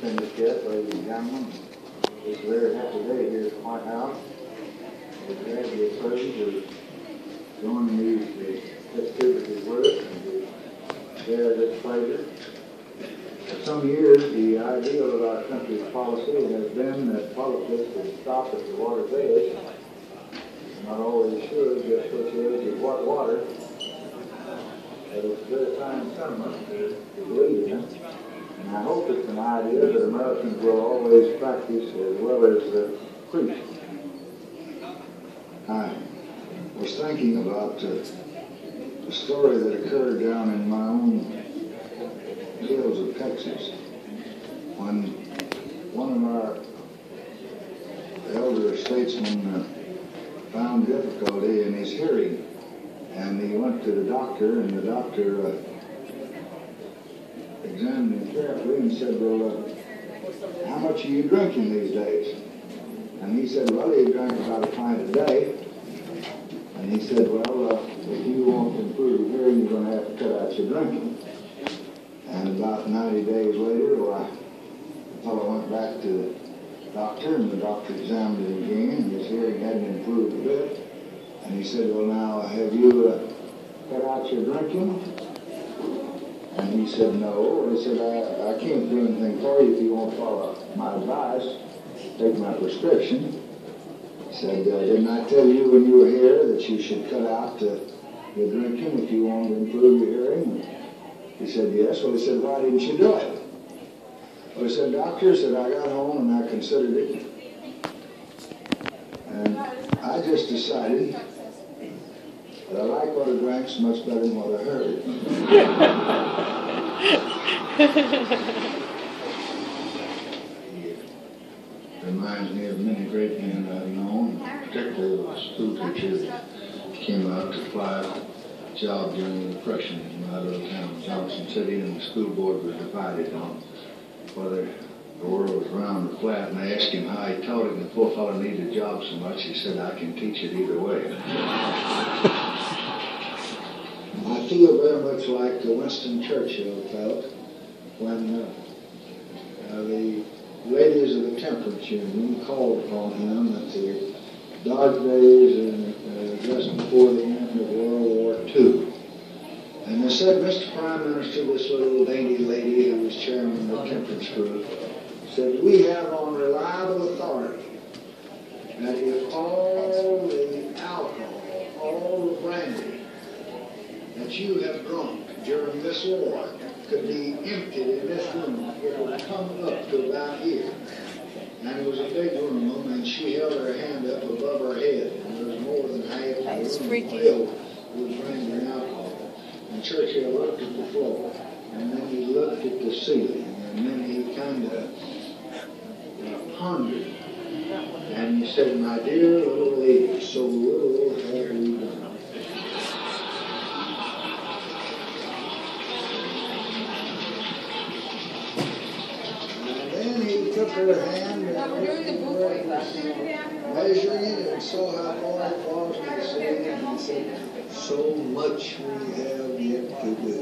finished yet, ladies and gentlemen. It's a very happy day here at the White House. We're glad to be present to join these festivities with us and to share this pleasure. For some years, the ideal of our country's policy has been that politics would stop at the water's edge. Not always sure just which edge is what water, but it's a very fine sentiment to believe in. And I hope it's an idea that Americans will always practice as well as preach. I was thinking about a story that occurred down in my own hills of Texas when one of our elder statesmen found difficulty in his hearing, and he went to the doctor, and the doctor examined him carefully and said, well, how much are you drinking these days? And he said, well, he drank about a pint a day. And he said, well, if you want to improve your hearing, you're going to have to cut out your drinking. And about 90 days later, the fellow went back to the doctor, and the doctor examined him again, and his hearing hadn't improved a bit. And he said, well, now, have you cut out your drinking? And he said, no. He said, I can't do anything for you if you won't follow my advice, take my prescription. He said, didn't I tell you when you were here that you should cut out your drinking if you want to improve your hearing? He said, yes. Well, he said, why didn't you do it? Well, he said, doctor, said, I got home and I considered it. And I just decided that I like what I drank so much better than what I heard. It reminds me of many great men I've known, particularly a school teacher that came out to apply a job during the Depression in my little town, Johnson City, and the school board was divided on whether the world was round or flat, and I asked him how he taught it, and the poor fellow needed a job so much, he said, I can teach it either way. I feel very much like Winston Churchill felt when the ladies of the Temperance Union called upon him at the dark days and just before the end of World War II. And they said, Mr. Prime Minister, this little dainty lady who was chairman of the Temperance Group, said, we have on reliable authority that if all the alcohol, all the brandy that you have drunk during this war could be emptied in this room, it would come up to about here. And it was a big room, and she held her hand up above her head, and there was more than half of the room filled with brandy and alcohol. And Churchill looked at the floor, and then he looked at the ceiling, and then he kind of pondered. And he said, my dear little lady, so little have we done. And then he took her hand and measuring it and saw how far it was from the ceiling, and he said, so much we have yet to do.